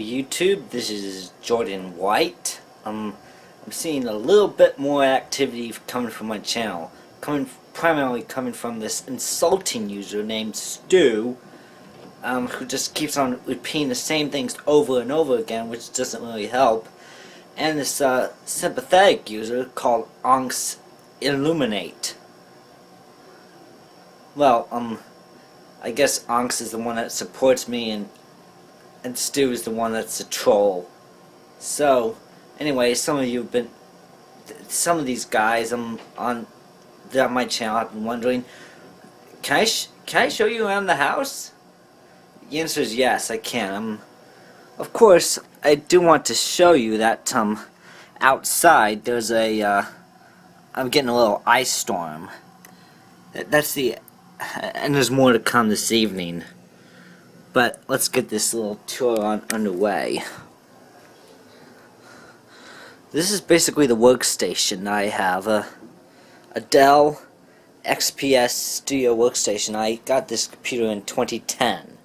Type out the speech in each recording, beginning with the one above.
YouTube, this is Jordan White. I'm seeing a little bit more activity coming from my channel, primarily coming from this insulting user named Stu, who just keeps on repeating the same things over and over again, which doesn't really help, and this sympathetic user called Onks Illuminate. Well, I guess Onks is the one that supports me, and Stu is the one that's a troll. So, anyway, some of these guys on my channel have been wondering, can I show you around the house? The answer is yes, I can. Of course, I do want to show you that outside there's I'm getting a little ice storm. And there's more to come this evening. But let's get this little tour underway. This is basically the workstation I have. A Dell XPS Studio workstation. I got this computer in 2010.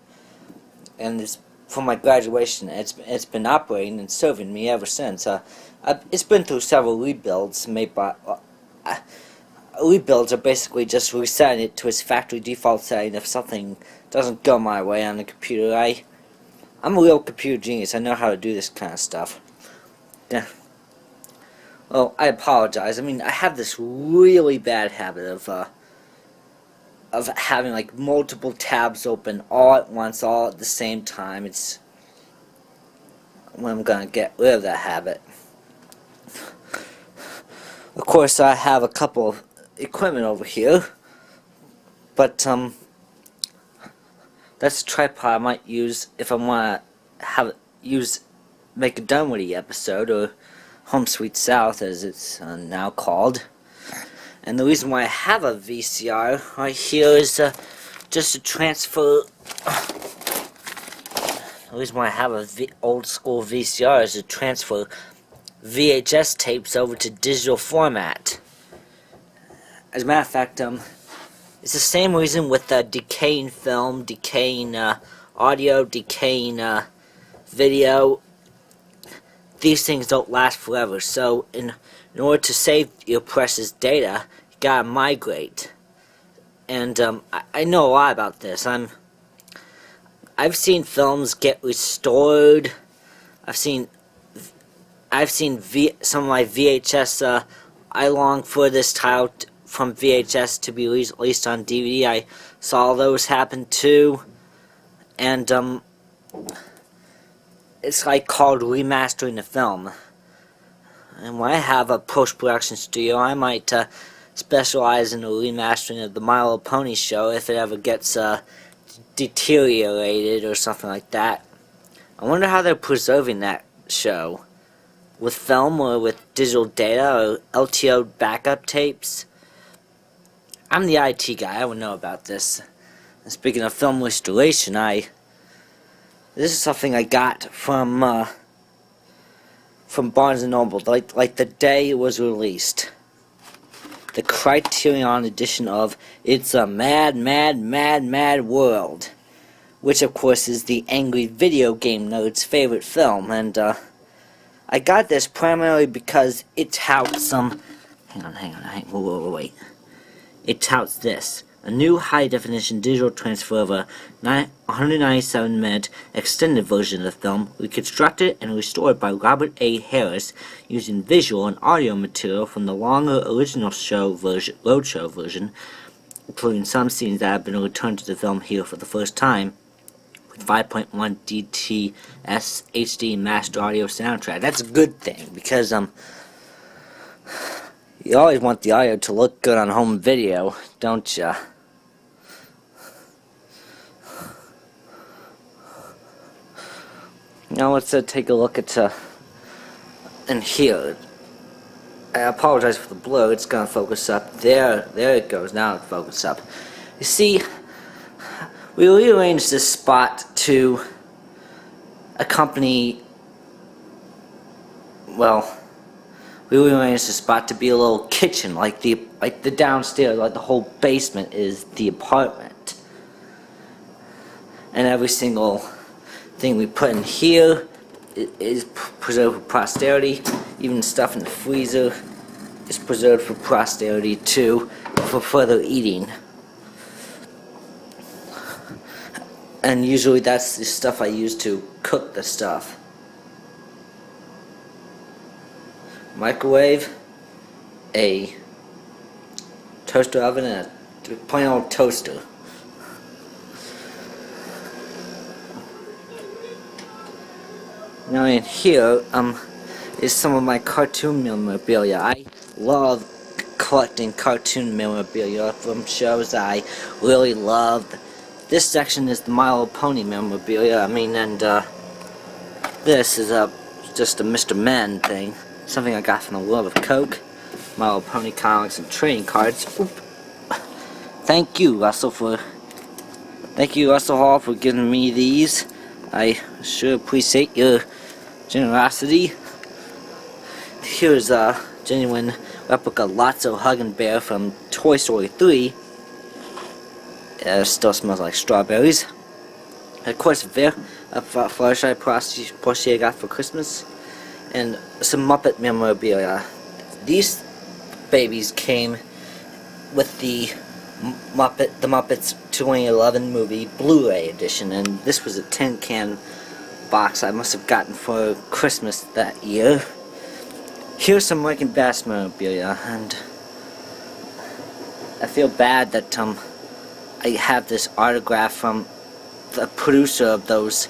And it's from my graduation. It's been operating and serving me ever since. It's been through several rebuilds made by... rebuilds are basically just resetting it to its factory default setting if something doesn't go my way on the computer. I'm a real computer genius. I know how to do this kind of stuff. Yeah. Well, I apologize. I mean, I have this really bad habit of having like multiple tabs open all at once, all at the same time. It's when I'm gonna get rid of that habit. Of course, I have a couple of equipment over here, but that's a tripod I might use if I want to make a Dunwoody episode, or Home Sweet South as it's now called. And the reason why I have a VCR right here is just to transfer. The reason why I have a old school VCR is to transfer VHS tapes over to digital format. As a matter of fact, it's the same reason with decaying film, decaying audio, decaying video. These things don't last forever, so in order to save your precious data, you gotta migrate. And I know a lot about this. I've seen films get restored. I've seen some of my VHS. I long for this title from VHS to be released on DVD. I saw those happen too, and it's like called remastering the film. And when I have a post-production studio, I might specialize in the remastering of the My Little Pony show if it ever gets deteriorated or something like that. I wonder how they're preserving that show. With film or with digital data or LTO backup tapes? I'm the IT guy, I would know about this. And speaking of film restoration, this is something I got from Barnes & Noble, like the day it was released. The Criterion edition of It's a Mad, Mad, Mad, Mad World. Which of course is the angry video game nerd's favorite film, and I got this primarily because it touts wait. It touts this. A new high-definition digital transfer of a 197-minute extended version of the film, reconstructed and restored by Robert A. Harris using visual and audio material from the longer original roadshow version, including some scenes that have been returned to the film here for the first time, with 5.1 DTS HD master audio soundtrack. That's a good thing, because you always want the audio to look good on home video, don't ya? Now let's take a look at in here. I apologize for the blur. It's gonna focus up. There it goes. Now it focuses up. You see, we rearranged this spot to accompany. Well, we rearranged the spot to be a little kitchen, like the downstairs, like the whole basement is the apartment. And every single thing we put in here is preserved for posterity. Even stuff in the freezer is preserved for posterity too, for further eating. And usually that's the stuff I use to cook the stuff. Microwave, a toaster oven, and a plain old toaster. Now in here is some of my cartoon memorabilia. I love collecting cartoon memorabilia from shows I really loved. This section is the My Little Pony memorabilia. And this is just a Mr. Men thing. Something I got from the World of Coke. My Little Pony comics and trading cards. Oop. Thank you, Russell Hall, for giving me these. I sure appreciate your generosity. Here's a genuine replica Lotso Huggin' Bear from Toy Story 3. It still smells like strawberries. Of course, a Fluttershy plushie I got for Christmas. And some Muppet memorabilia. These babies came with the Muppets 2011 movie Blu-ray edition, and this was a tin can box I must have gotten for Christmas that year. Here's some Rankin Bass memorabilia, and I feel bad that I have this autograph from the producer of those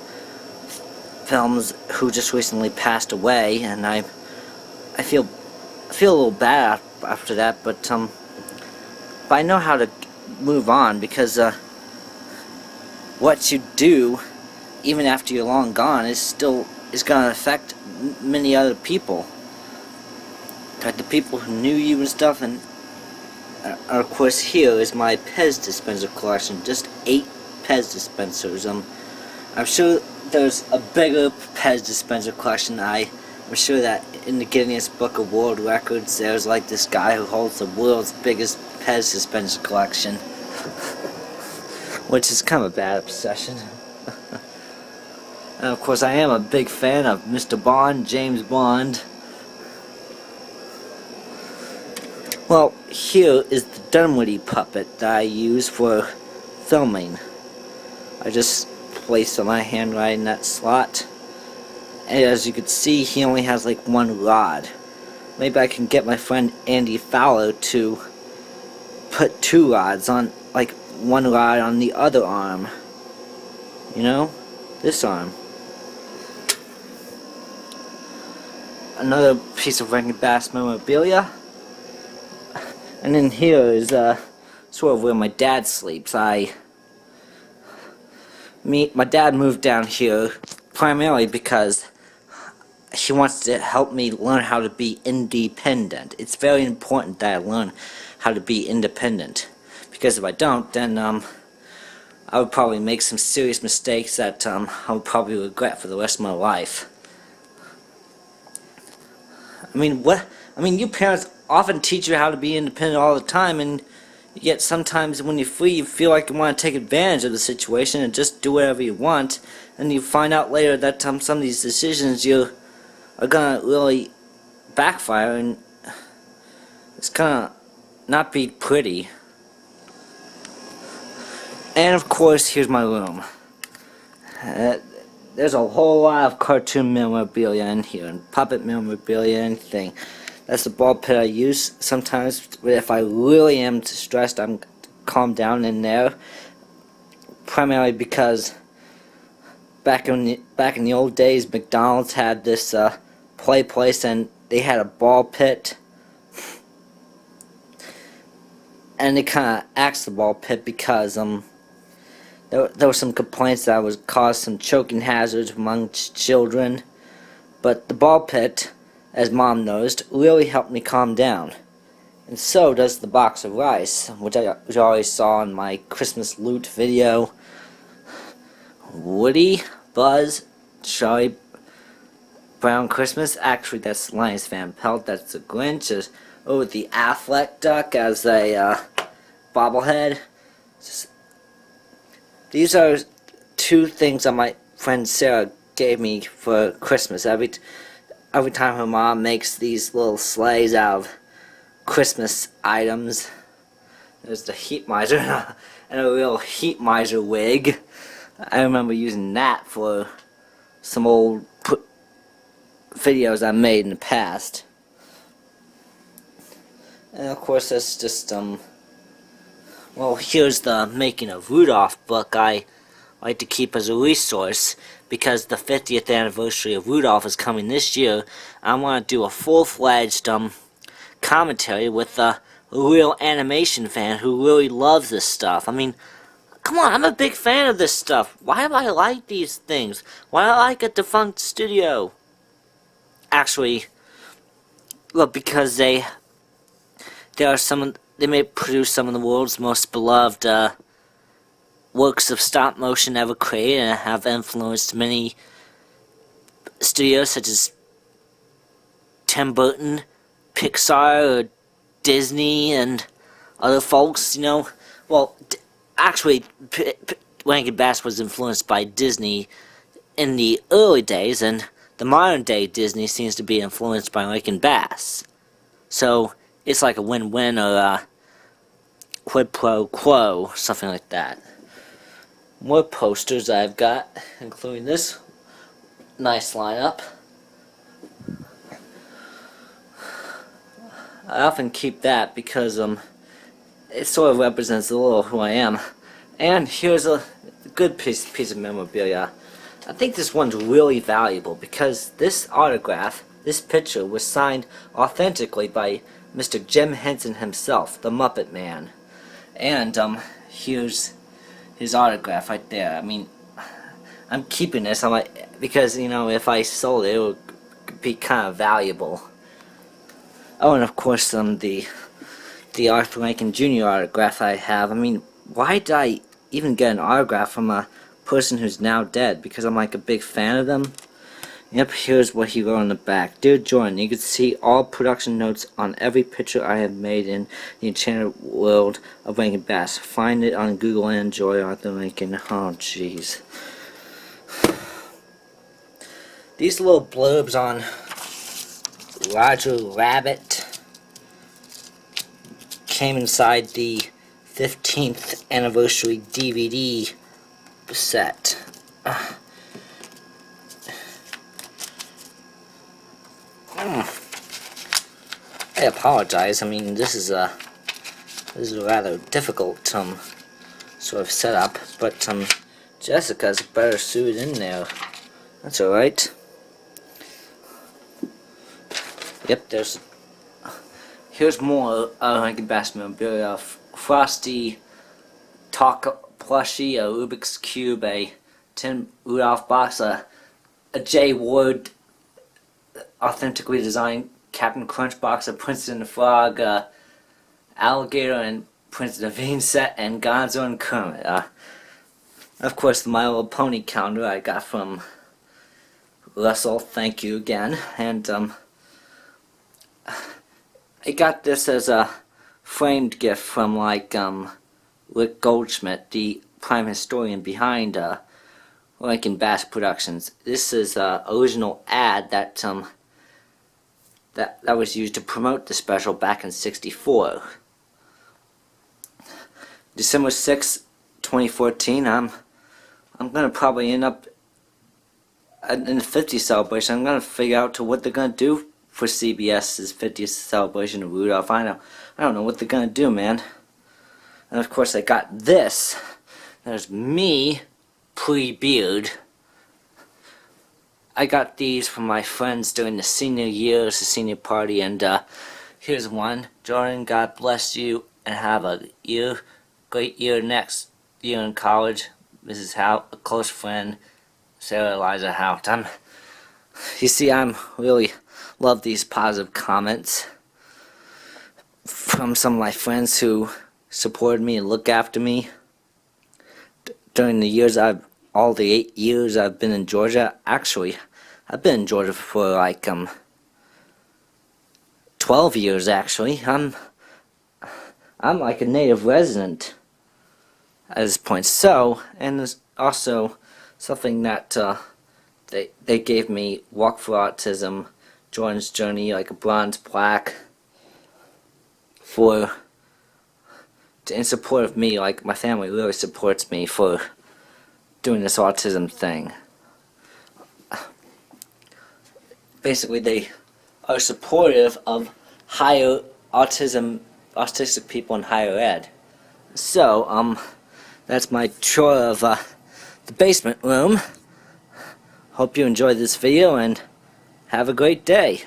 films who just recently passed away, and I feel a little bad after that, but I know how to move on, because what you do even after you're long gone is gonna affect many other people, like the people who knew you and stuff. And of course, here is my Pez dispenser collection. Just 8 Pez dispensers. I'm sure there's a bigger Pez dispenser collection. I'm sure that in the Guinness Book of World Records there's like this guy who holds the world's biggest Pez dispenser collection, which is kind of a bad obsession. And of course, I am a big fan of Mr. Bond, James Bond. Well, here is the Dunwoody puppet that I use for filming. I just placed my hand right in that slot. And as you can see, he only has like 1 rod. Maybe I can get my friend Andy Fowler to put 2 rods on, like 1 rod on the other arm. You know? This arm. Another piece of Rankin Bass memorabilia. And then here is sort of where my dad sleeps. My dad moved down here primarily because he wants to help me learn how to be independent. It's very important that I learn how to be independent, because if I don't, then I would probably make some serious mistakes that I would probably regret for the rest of my life. You parents often teach you how to be independent all the time, and yet sometimes when you're free, you feel like you want to take advantage of the situation and just do whatever you want, and you find out later that some of these decisions are gonna really backfire, and it's gonna not be pretty. And of course, here's my room. There's a whole lot of cartoon memorabilia in here, and puppet memorabilia and anything. That's the ball pit I use sometimes if I really am stressed. I'm calmed down in there, primarily because back in the old days, McDonald's had this play place, and they had a ball pit, and they kind of axed the ball pit because there were some complaints that would cause some choking hazards among children. But the ball pit, as Mom noticed, really helped me calm down. And so does the box of rice, which I already saw in my Christmas loot video. Woody, Buzz, Charlie Brown Christmas. Actually, that's Linus Van Pelt. That's the Grinch. With the Affleck duck as a bobblehead. These are 2 things that my friend Sarah gave me for Christmas. Every time her mom makes these little sleighs out of Christmas items. There's the heat miser and a real heat miser wig. I remember using that for some old videos I made in the past. And of course that's just well, here's the Making of Rudolph book I like to keep as a resource, because the 50th anniversary of Rudolph is coming this year. I want to do a full-fledged commentary with a real animation fan who really loves this stuff. I mean, come on, I'm a big fan of this stuff. Why do I like these things? Why do I like a defunct studio? Actually, look, because they may produce some of the world's most beloved works of stop motion ever created, and have influenced many studios such as Tim Burton, Pixar, or Disney, and other folks, you know. Well, actually, Rankin Bass was influenced by Disney in the early days, and the modern day Disney seems to be influenced by Rankin Bass. So it's like a win-win, or a quid pro quo, something like that. More posters I've got, including this nice lineup. I often keep that because it sort of represents a little who I am. And here's a good piece of memorabilia. I think this one's really valuable because this autograph, this picture, was signed authentically by Mr. Jim Henson himself, the Muppet Man. And here's his autograph right there. I mean, I'm keeping this because, you know, if I sold it, it would be kind of valuable. Oh, and of course, the Arthur Rankin Jr. autograph I have. I mean, why did I even get an autograph from a person who's now dead? Because I'm like a big fan of them. Yep, here's what he wrote on the back. Dear Jordan, you can see all production notes on every picture I have made in the enchanted world of Rankin Bass. Find it on Google and enjoy Arthur Rankin. Oh, jeez. These little blurbs on Roger Rabbit came inside the 15th anniversary DVD set. I apologize. I mean, this is a rather difficult sort of setup, but Jessica's better suited in there. That's all right. Yep, here's more Rankin Bass memorabilia. Frosty Talk plushie, a Rubik's Cube, a Tim Rudolph box, a J. Ward authentically designed Captain Crunch box, a Prince and the Frog, Alligator and Prince Naveen set, and Gonzo and Kermit. Of course, the My Little Pony calendar I got from Russell. Thank you again. And I got this as a framed gift from Rick Goldschmidt, the prime historian behind Rankin Bass Productions. This is an original ad that that was used to promote the special back in '64. December 6, 2014. I'm gonna probably end up in the 50th celebration. I'm gonna figure out what they're gonna do for CBS's 50th celebration of Rudolph. I don't know what they're gonna do, man. And of course, I got this. There's me, pre-beard. I got these from my friends during the senior years, the senior party, and here's one. Jordan, God bless you, and have a great year next year in college. Mrs. Hout, a close friend, Sarah Eliza Hout. You see, I'm really love these positive comments from some of my friends who supported me and look after me during the years all the 8 years I've been in Georgia. Actually, I've been in Georgia for 12 years actually. I'm like a native resident at this point. So, and there's also something that They gave me Walk for Autism, Jordan's Journey, like a bronze plaque in support of me. Like, my family really supports me for doing this autism thing. Basically, they are supportive of higher autistic people in higher ed. So, that's my tour of the basement room. Hope you enjoyed this video and have a great day.